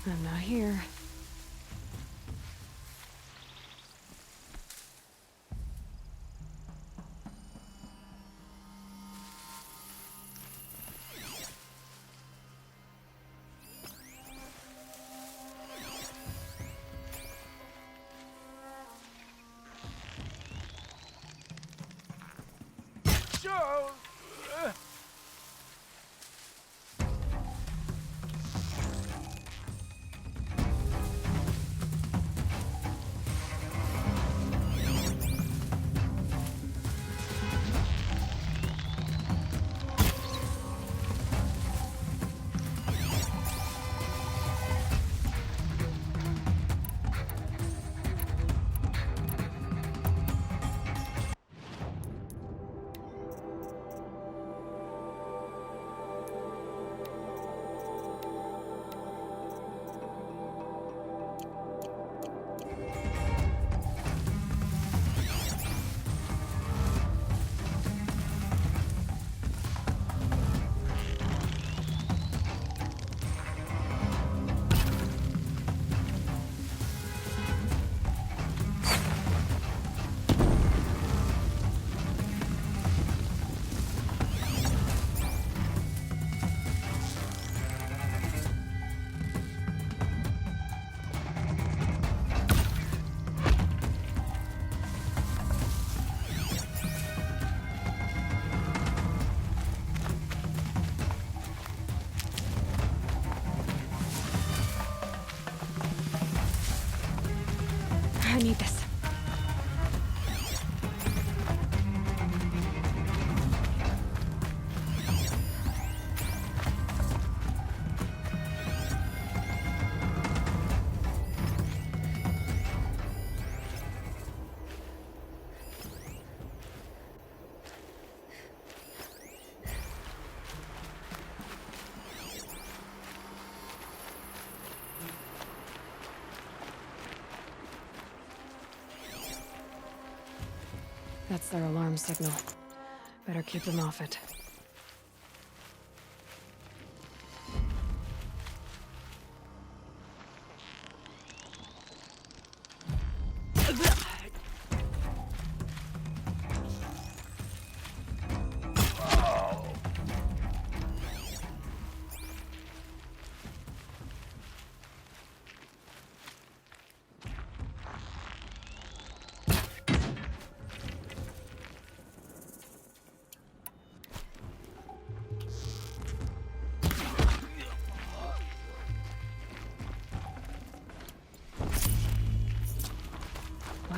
I'm not here. I need this. That's their alarm signal. Better keep them off it.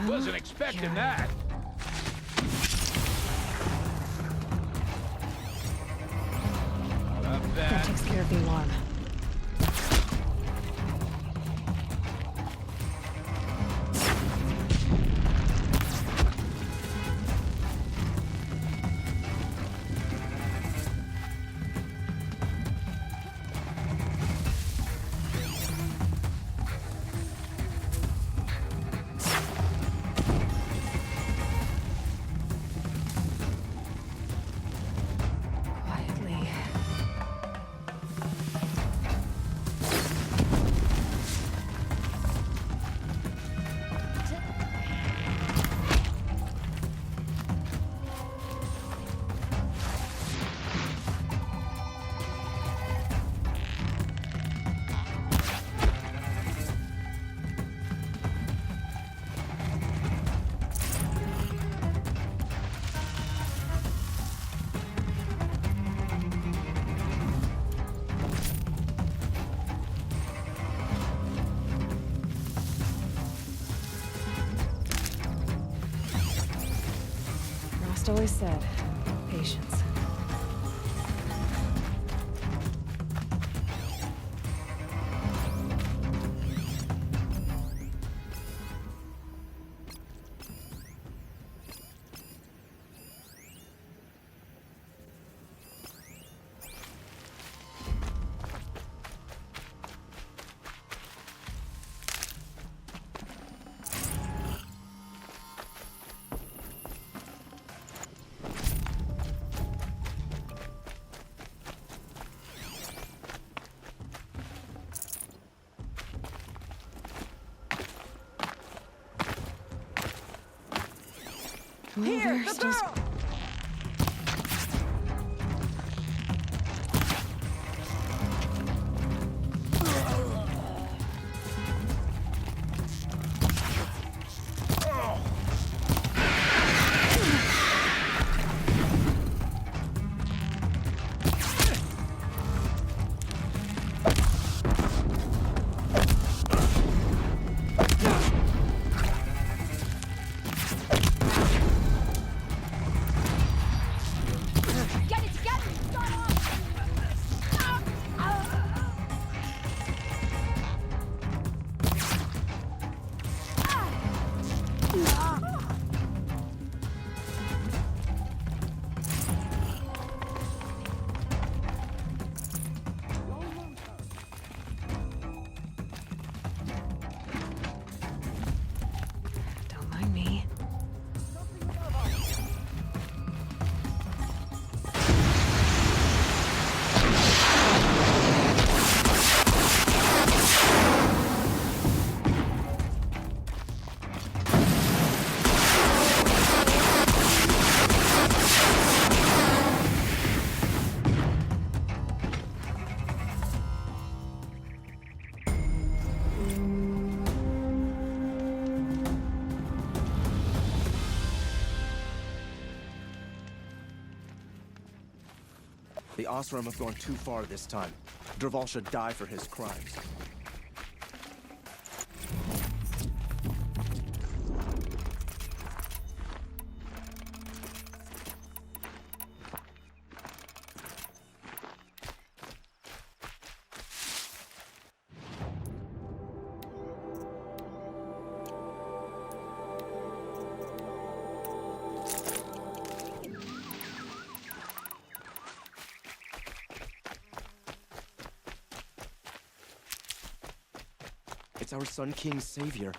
Wasn't expecting that. That takes care of the alarm. Quietly. Rost always said, patience. Here, the girl! Don't mind me. The Osram have gone too far this time. Dervahl should die for his crimes. It's our Sun King's savior.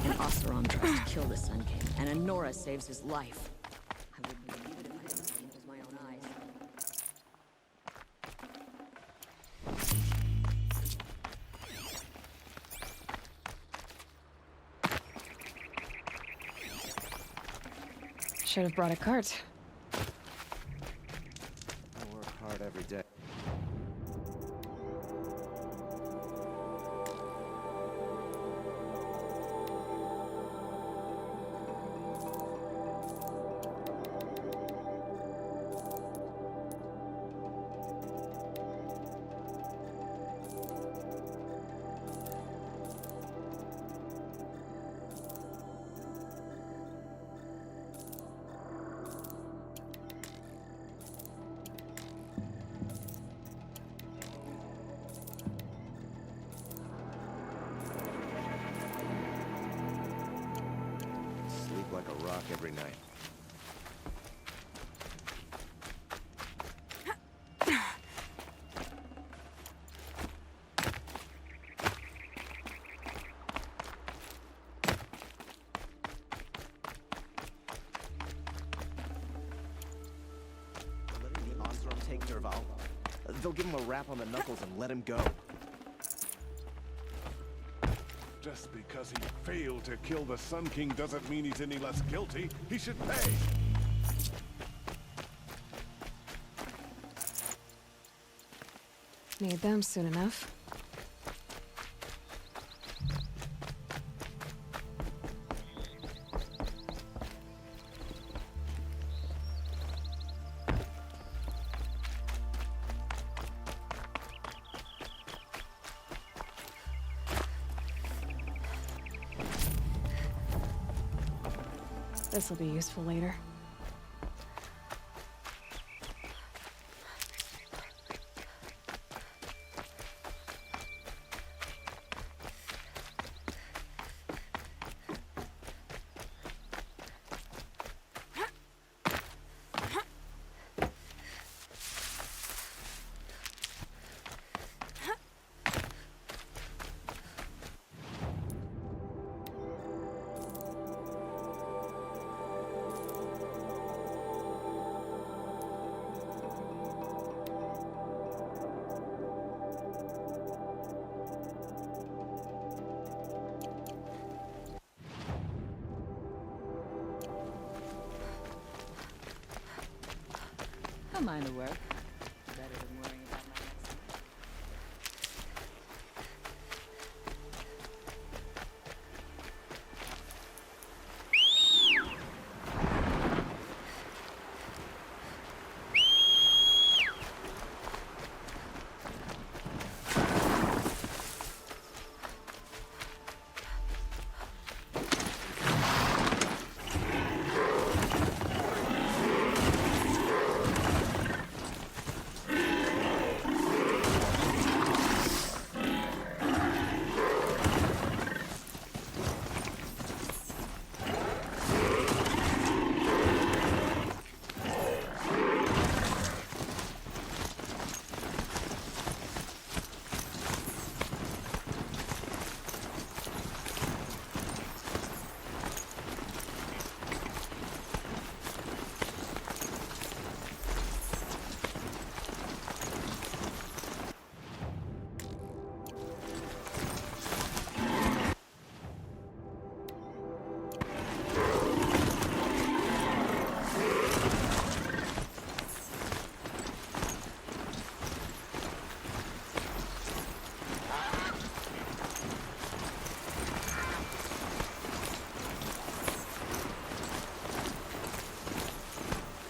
An Oseram tries to kill the Sun King, and Anora saves his life. I wouldn't believe it if I hadn't seen it with my own eyes. Should have brought a cart. I work hard every day. Sleep like a rock every night. Letting the Osram take Dervahl. They'll give him a rap on the knuckles and let him go. Just because he failed to kill the Sun King doesn't mean he's any less guilty. He should pay. Need them soon enough. This will be useful later. Don't mind the work. Better than worrying about my next meal.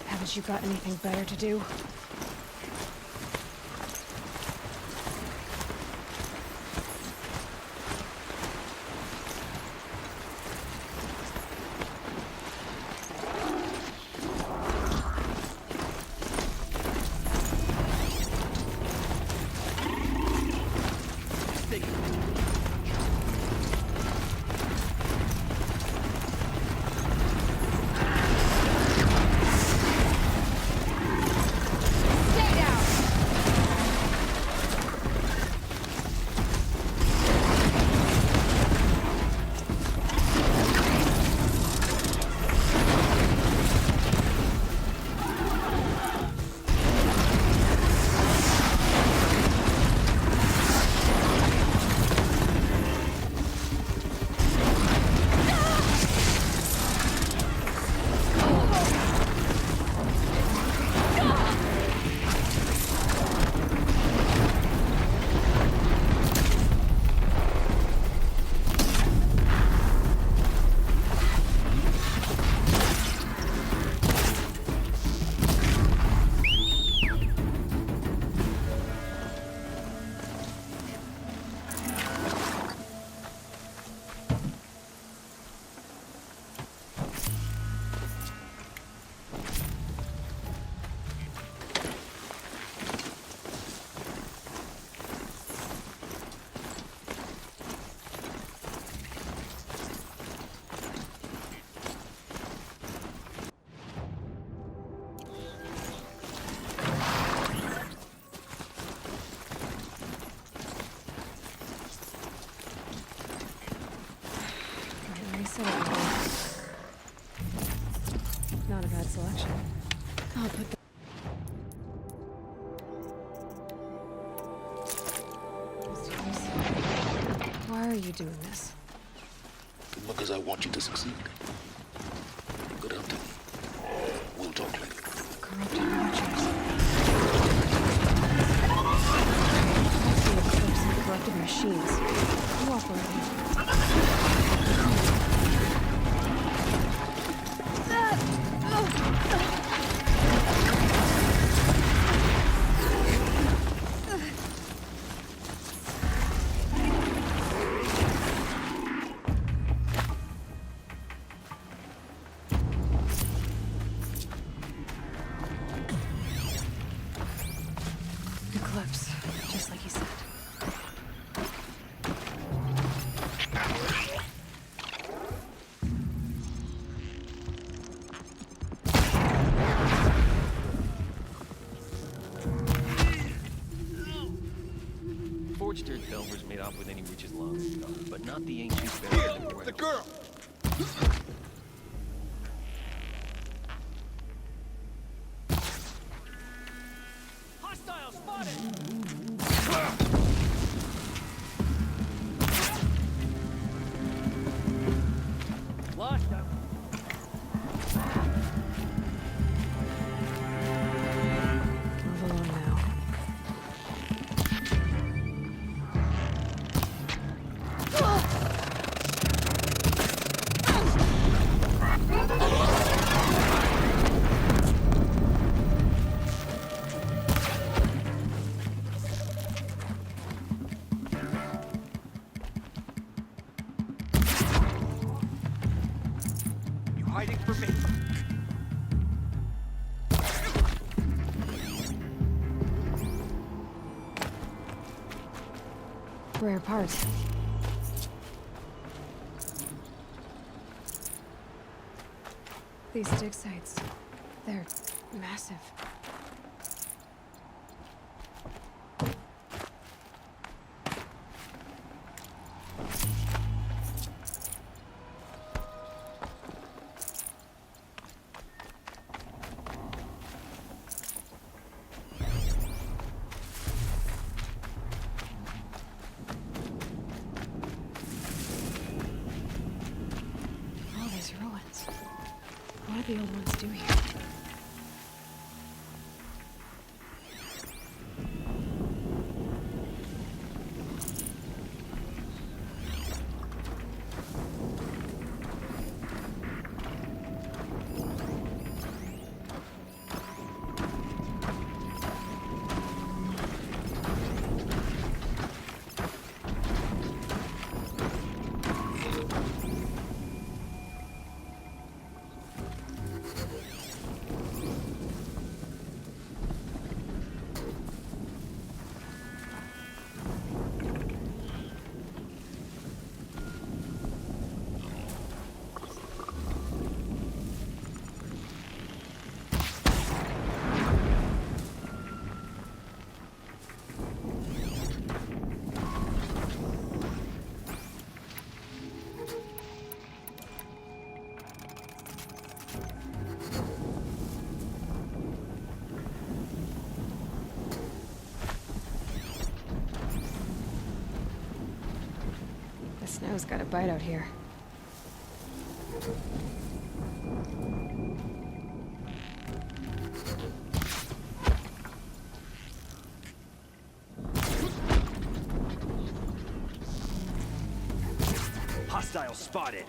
Haven't you got anything better to do? Not a bad selection. I'll put the... Why are you doing this? Because I want you to succeed. Good hunting. We'll talk later. Corrupted watchers. I see a glimpse of corrupted machines. Cooperating. Eclipse, just like he said. Forged earth delvers made off with any riches long ago, but not the ancient buried in the girl! Hostile spotted! Lost them. hiding from me. Rare part. These dig sites, they're massive. All these ruins. What do the old ones do here? The snow's got a bite out here. Hostile spotted.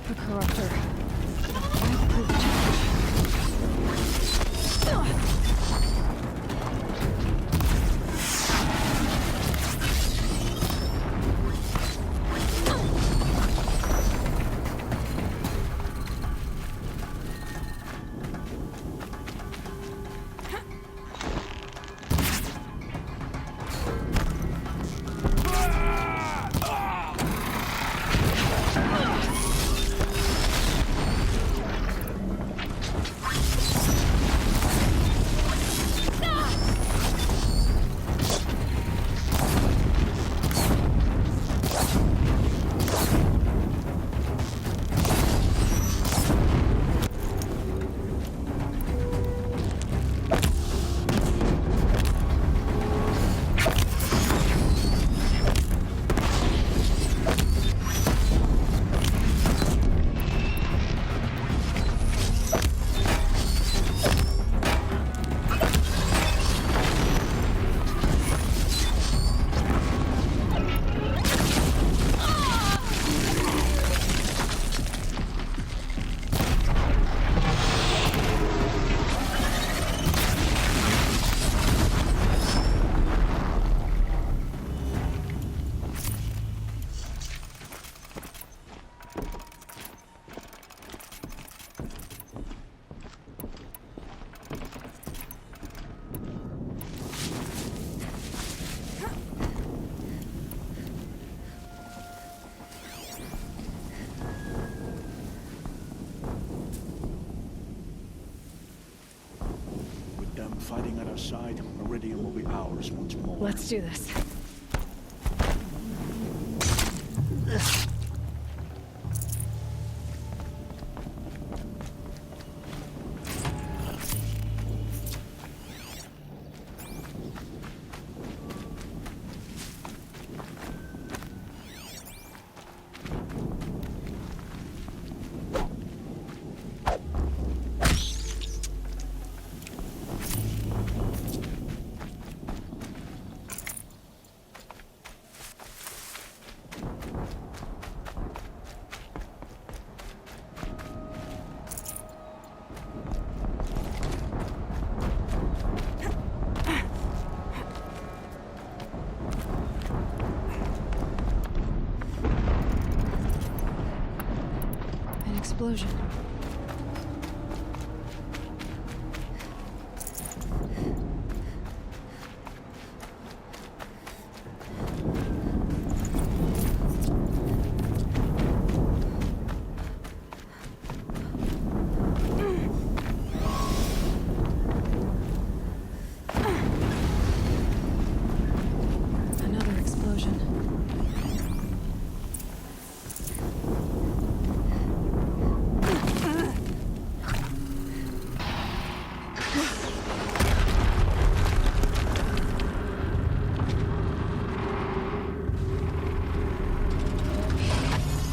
The corruptor. I've proved the challenge. With them fighting at our side, Meridian will be ours once more. Let's do this. explosion. Another explosion.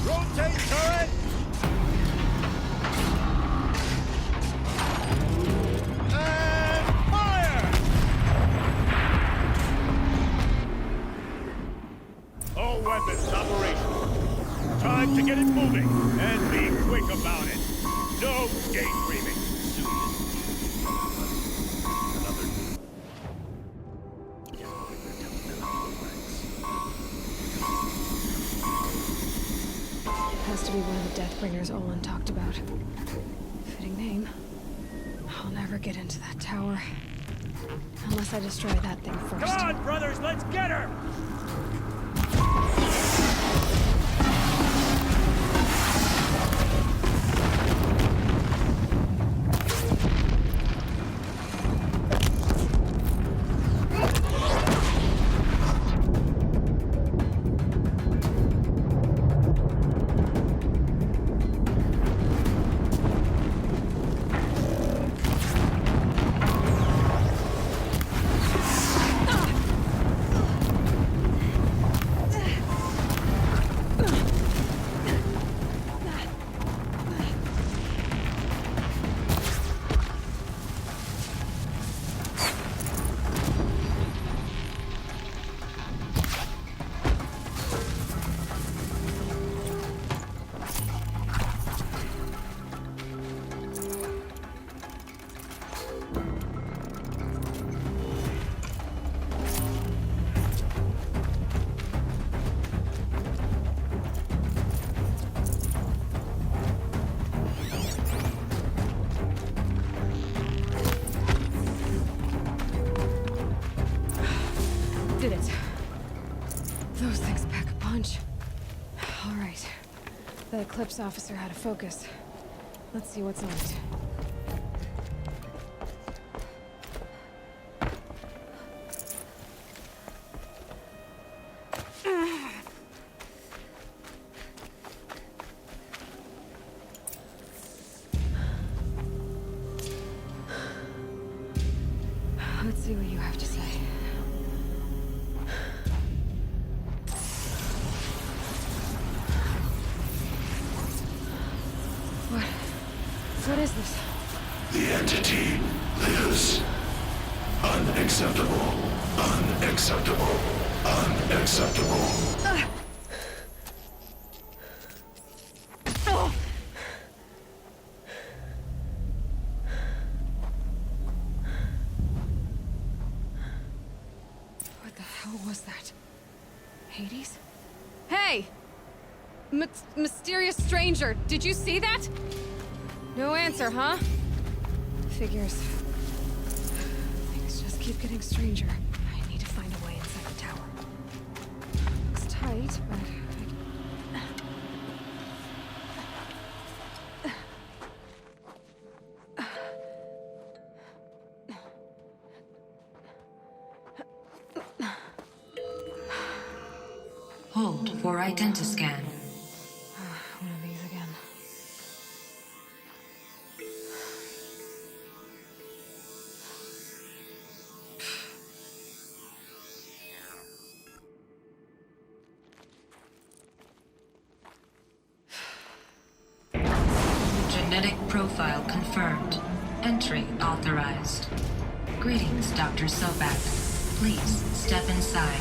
Rotate turret! And fire! All weapons operational. Time to get it moving and be quick about it. No daydreaming. Another. Can't believe they're telling them how it ranks. Has to be one of the Deathbringers Olin talked about. Fitting name. I'll never get into that tower. Unless I destroy that thing first. Come on, brothers, let's get her! Did it. Those things pack a punch. All right. The Eclipse officer had a focus. Let's see what's on it. Let's see what you have to say. What is this? The entity lives. Unacceptable. Unacceptable. Unacceptable. What the hell was that? Hades? Hey! Mysterious stranger, did you see that? No answer, huh? Figures. Things just keep getting stranger. I need to find a way inside the tower. Looks tight, but Hold for identiscan. one of these again. Genetic profile confirmed. Entry authorized. Greetings, Dr. Sobak. Please step inside.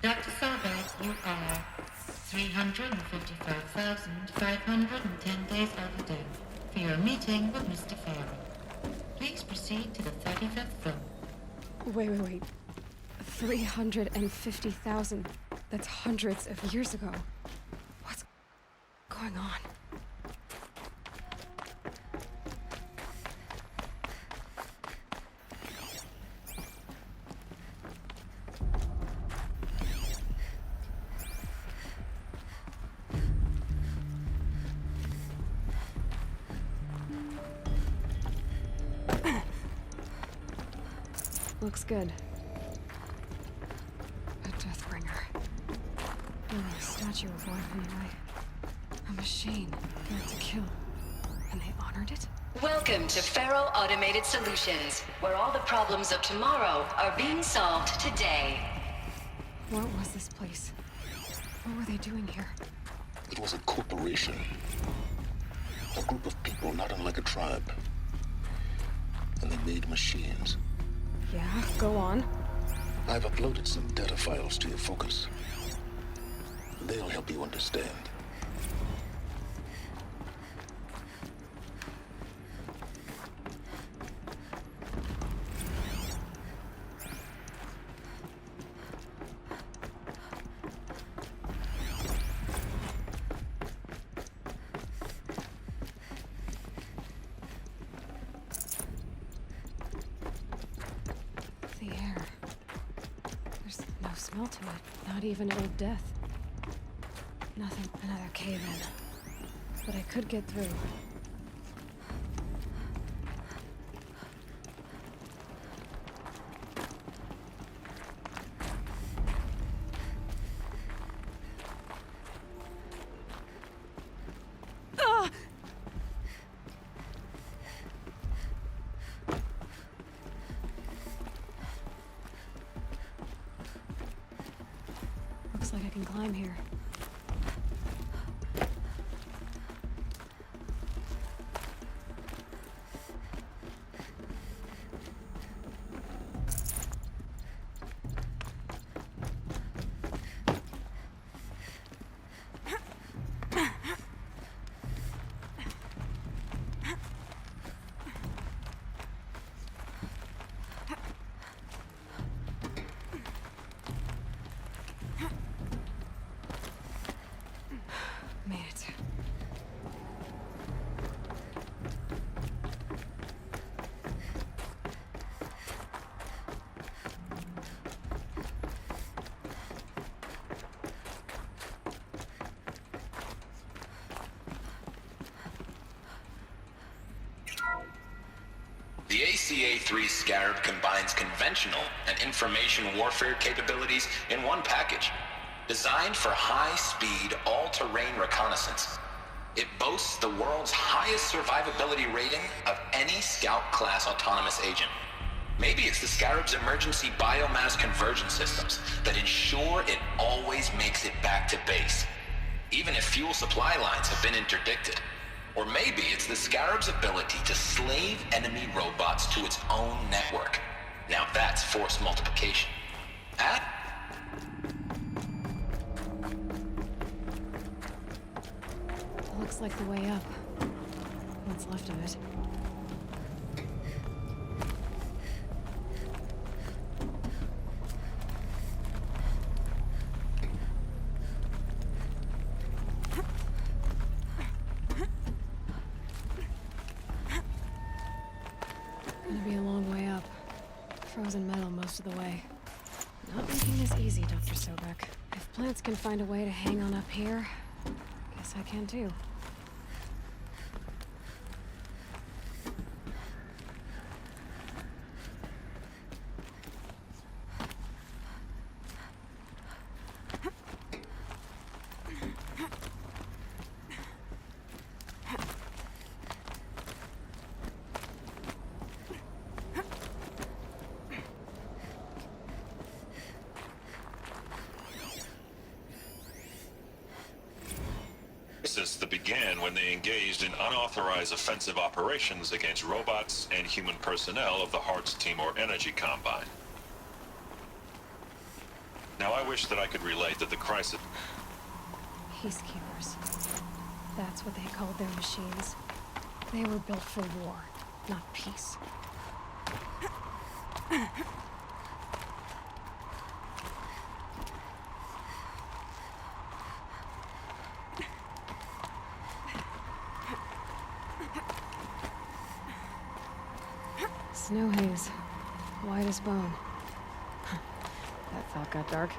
Dr. Sobek, you are 355,510 days overdue for your meeting with Mr. Farrell. Please proceed to the 35th floor. Wait. 350,000. That's hundreds of years ago. What's going on? Looks good. A Deathbringer. A statue of one anyway. A machine meant to kill. And they honored it? Welcome to Faro Automated Solutions, where all the problems of tomorrow are being solved today. What was this place? What were they doing here? It was a corporation. A group of people not unlike a tribe. And they made machines. Yeah, go on. I've uploaded some data files to your focus. They'll help you understand. The air. There's no smell to it. Not even old death. Nothing. Another cave-in. But I could get through. Looks like I can climb here. Made it. The ACA-3 Scarab combines conventional and information warfare capabilities in one package. Designed for high-speed, all-terrain reconnaissance, it boasts the world's highest survivability rating of any Scout-class autonomous agent. Maybe it's the Scarab's emergency biomass conversion systems that ensure it always makes it back to base, even if fuel supply lines have been interdicted. Or maybe it's the Scarab's ability to slave enemy robots to its own network. Now that's force multiplication. Looks like the way up. What's left of it. Gonna be a long way up. Frozen metal most of the way. Not making this easy, Dr. Sobek. If plants can find a way to hang on up here, guess I can too. That began when they engaged in unauthorized offensive operations against robots and human personnel of the Hearts Timor Energy Combine. Now I wish that I could relate that the crisis... Peacekeepers. That's what they called their machines. They were built for war, not peace. Snow haze. White as bone. That thought got dark.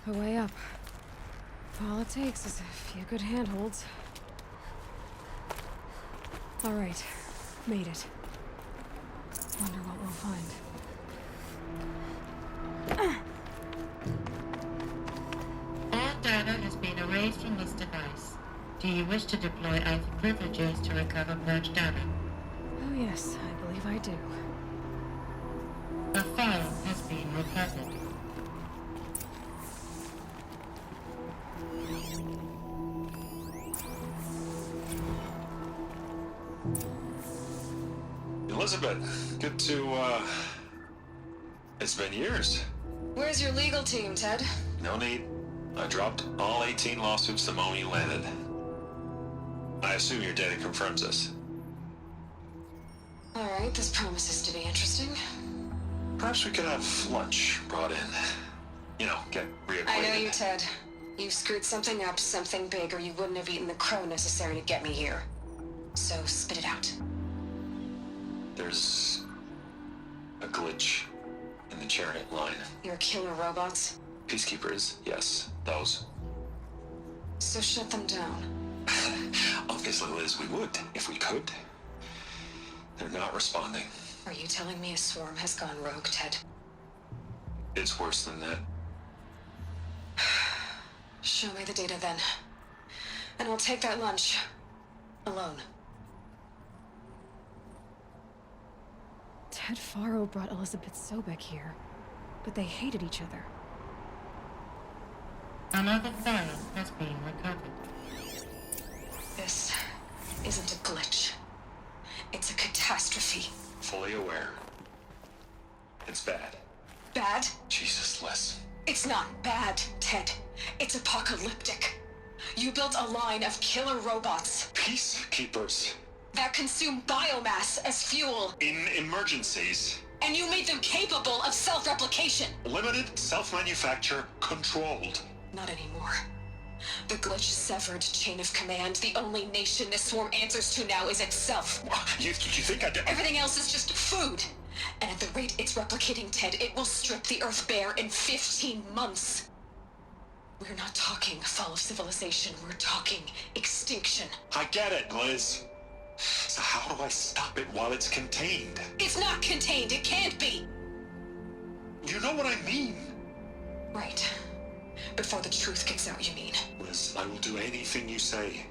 A way up. All it takes is a few good handholds. All right, made it. Wonder what we'll find. All data has been erased from this device. Do you wish to deploy alpha privileges to recover purged data? Oh yes, I believe I do. A file has been recovered. Elizabeth, good to, It's been years. Where's your legal team, Ted? No need. I dropped all 18 lawsuits the moment you landed. I assume your data confirms this. All right, this promises to be interesting. Perhaps we could have lunch brought in. You know, get reacquainted. I know you, Ted. You screwed something up, something big, or you wouldn't have eaten the crow necessary to get me here. So spit it out. There's a glitch in the chariot line. Your killer robots? Peacekeepers, yes, those. So shut them down. Obviously, Liz, we would, if we could. They're not responding. Are you telling me a swarm has gone rogue, Ted? It's worse than that. Show me the data then. And I'll take that lunch. Alone. Ted Faro brought Elizabeth Sobek here, but they hated each other. Another file has been recovered. This isn't a glitch. It's a catastrophe. Fully aware. It's bad. Bad? Jesus, Liz. It's not bad, Ted. It's apocalyptic. You built a line of killer robots. Peacekeepers. That consume biomass as fuel. In emergencies. And you made them capable of self-replication. Limited, self-manufacture, controlled. Not anymore. The glitch severed chain of command. The only nation this swarm answers to now is itself. You think I did? Everything else is just food. And at the rate it's replicating, Ted, it will strip the Earth bare in 15 months. We're not talking fall of civilization. We're talking extinction. I get it, Liz. So how do I stop it while it's contained? It's not contained. It can't be. You know what I mean. Right. Before the truth gets out, you mean? Liz, I will do anything you say.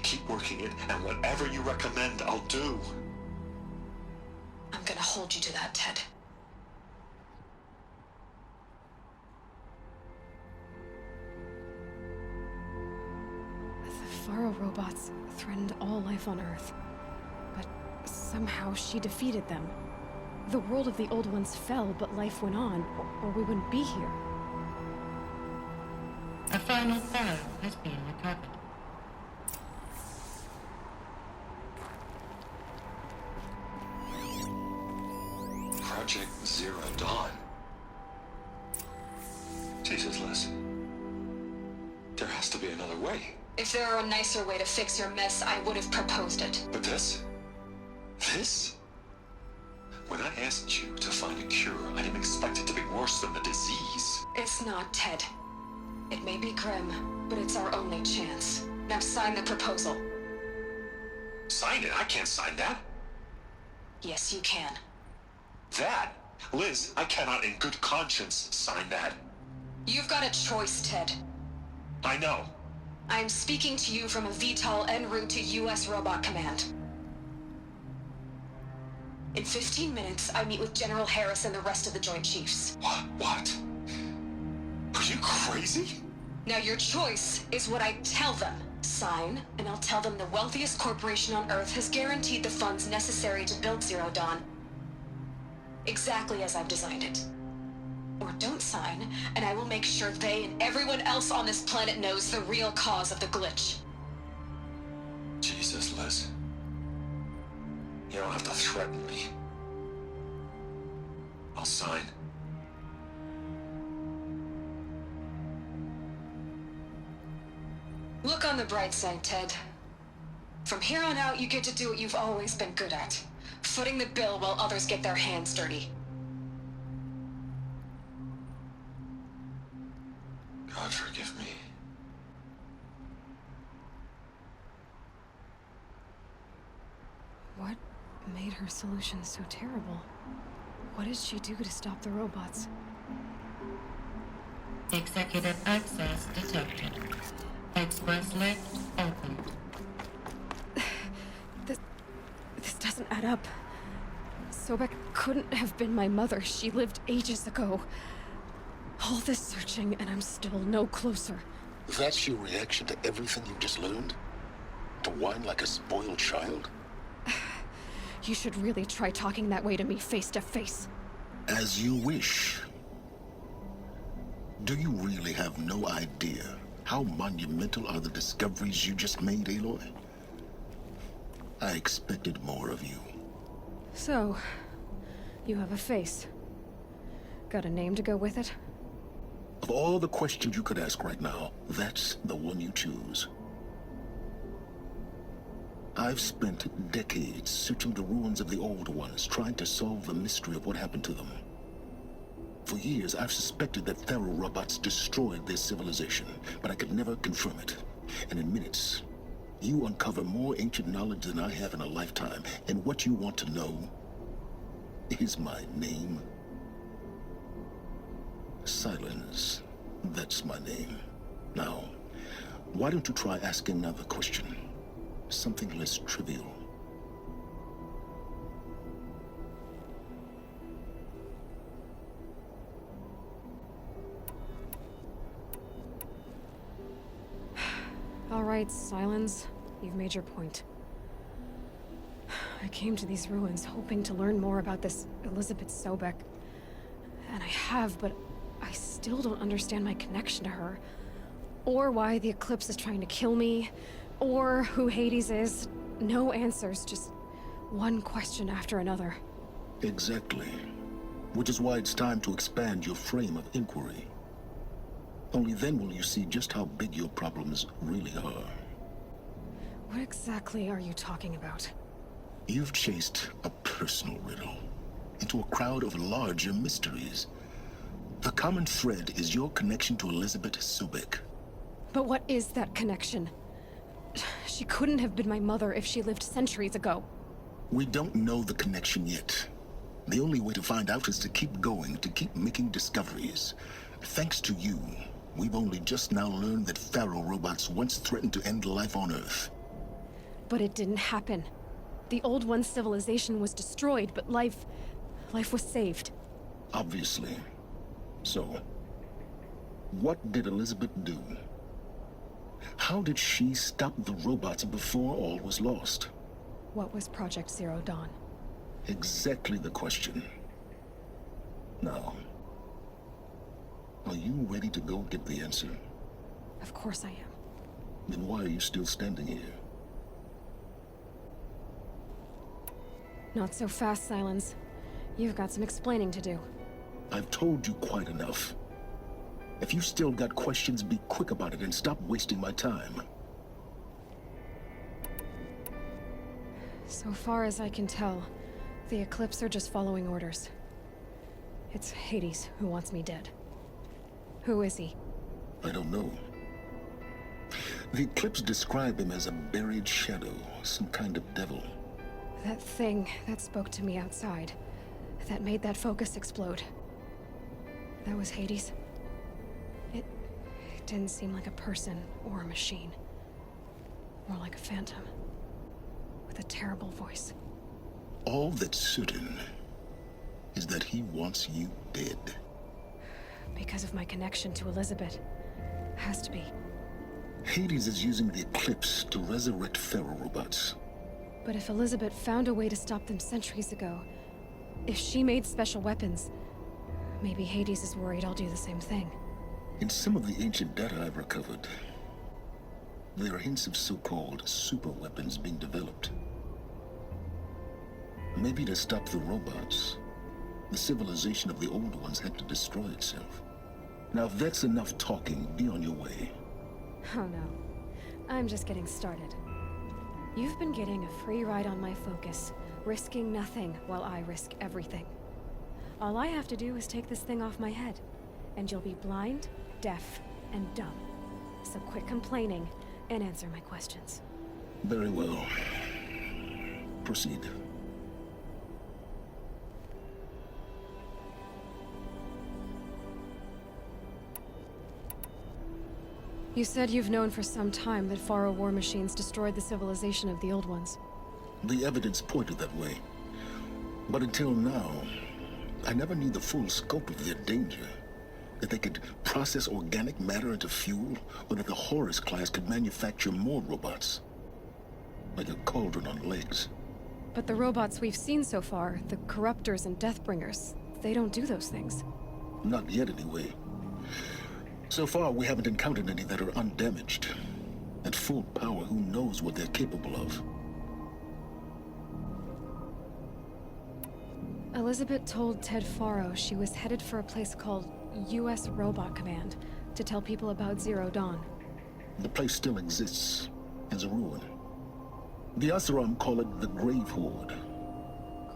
Keep working it, and whatever you recommend, I'll do. I'm gonna hold you to that, Ted. The Faro robots threatened all life on Earth. But somehow she defeated them. The world of the old ones fell, but life went on, or we wouldn't be here. A final Pharaoh has been recovered. Project Zero Dawn. Jesus, Liz. There has to be another way. If there were a nicer way to fix your mess, I would have proposed it. But this? When I asked you to find a cure, I didn't expect it to be worse than the disease. It's not, Ted. It may be grim, but it's our only chance. Now sign the proposal. Sign it? I can't sign that. Yes, you can. That? Liz, I cannot in good conscience sign that. You've got a choice, Ted. I know. I'm speaking to you from a VTOL en route to U.S. Robot Command. In 15 minutes, I meet with General Harris and the rest of the Joint Chiefs. What? Are you crazy? Now your choice is what I tell them. Sign, and I'll tell them the wealthiest corporation on Earth has guaranteed the funds necessary to build Zero Dawn. Exactly as I've designed it. Or don't sign, and I will make sure they and everyone else on this planet knows the real cause of the glitch. Jesus, Liz. You don't have to threaten me. I'll sign. Look on the bright side, Ted. From here on out, you get to do what you've always been good at. Footing the bill while others get their hands dirty. God forgive me. What made her solution so terrible? What did she do to stop the robots? Executive access detected. Express lift opened. This doesn't add up. Sobek couldn't have been my mother. She lived ages ago. All this searching, and I'm still no closer. That's your reaction to everything you've just learned? To whine like a spoiled child? You should really try talking that way to me face to face. As you wish. Do you really have no idea how monumental are the discoveries you just made, Aloy? I expected more of you. So, you have a face. Got a name to go with it? Of all the questions you could ask right now, that's the one you choose. I've spent decades searching the ruins of the old ones, trying to solve the mystery of what happened to them. For years, I've suspected that Thero robots destroyed their civilization, but I could never confirm it. And in minutes, you uncover more ancient knowledge than I have in a lifetime, and what you want to know is my name. Silence. That's my name. Now, why don't you try asking another question? Something less trivial. All right, Silence. You've made your point. I came to these ruins hoping to learn more about this Elizabeth Sobek. And I have, but I still don't understand my connection to her. Or why the Eclipse is trying to kill me. Or who Hades is. No answers, just one question after another. Exactly. Which is why it's time to expand your frame of inquiry. Only then will you see just how big your problems really are. What exactly are you talking about? You've chased a personal riddle into a crowd of larger mysteries. The common thread is your connection to Elizabeth Sobek. But what is that connection? She couldn't have been my mother if she lived centuries ago. We don't know the connection yet. The only way to find out is to keep going, to keep making discoveries. Thanks to you, we've only just now learned that Pharaoh robots once threatened to end life on Earth. But it didn't happen. The Old One's civilization was destroyed, but life was saved. Obviously. So, what did Elizabeth do? How did she stop the robots before all was lost? What was Project Zero Dawn? Exactly the question. Now, are you ready to go get the answer? Of course I am. Then why are you still standing here? Not so fast, Silence. You've got some explaining to do. I've told you quite enough. If you still got questions, be quick about it and stop wasting my time. So far as I can tell, the Eclipse are just following orders. It's Hades who wants me dead. Who is he? I don't know. The Eclipse describe him as a buried shadow, some kind of devil. That thing that spoke to me outside, that made that focus explode. That was Hades. It didn't seem like a person or a machine. More like a phantom. With a terrible voice. All that's certain is that he wants you dead. Because of my connection to Elizabeth. Has to be. Hades is using the Eclipse to resurrect Pharaoh robots. But if Elizabeth found a way to stop them centuries ago, if she made special weapons, maybe Hades is worried I'll do the same thing. In some of the ancient data I've recovered, there are hints of so-called super weapons being developed. Maybe to stop the robots, the civilization of the Old Ones had to destroy itself. Now if that's enough talking, be on your way. Oh no. I'm just getting started. You've been getting a free ride on my focus, risking nothing while I risk everything. All I have to do is take this thing off my head, and you'll be blind, deaf, and dumb. So quit complaining and answer my questions. Very well. Proceed. You said you've known for some time that Pharaoh war machines destroyed the civilization of the Old Ones. The evidence pointed that way. But until now, I never knew the full scope of their danger. That they could process organic matter into fuel, or that the Horus class could manufacture more robots. Like a cauldron on legs. But the robots we've seen so far, the Corruptors and Deathbringers, they don't do those things. Not yet, anyway. So far, we haven't encountered any that are undamaged. At full power, who knows what they're capable of? Elizabeth told Ted Faro she was headed for a place called U.S. Robot Command to tell people about Zero Dawn. The place still exists, as a ruin. The Asuram call it the Grave Horde.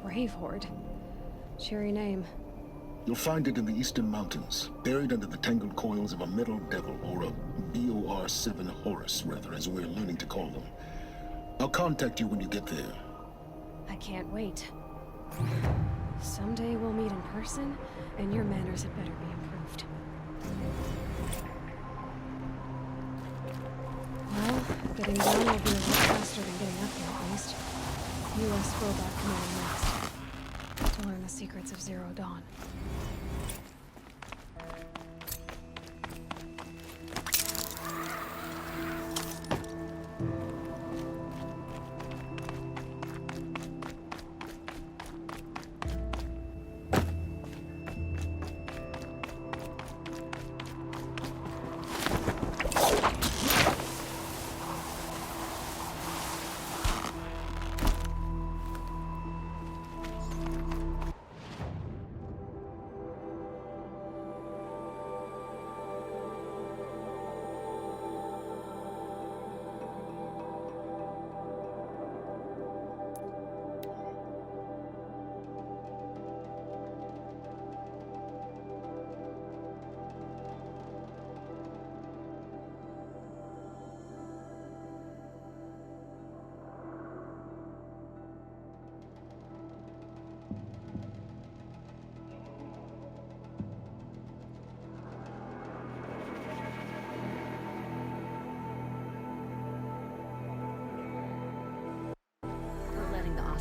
Grave Horde? Cheery name. You'll find it in the Eastern Mountains, buried under the tangled coils of a metal devil, or a BOR-7 Horus, rather, as we're learning to call them. I'll contact you when you get there. I can't wait. Someday we'll meet in person, and your manners had better be improved. Well, getting down will be a lot faster than getting up here, at least. U.S. Robot Command next. To learn the secrets of Zero Dawn.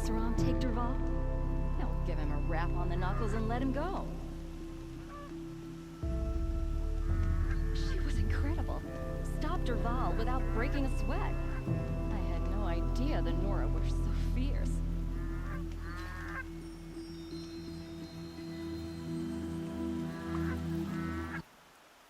Oseram take Dervahl? He'll give him a rap on the knuckles and let him go. She was incredible. Stopped Dervahl without breaking a sweat. I had no idea the Nora were so fierce.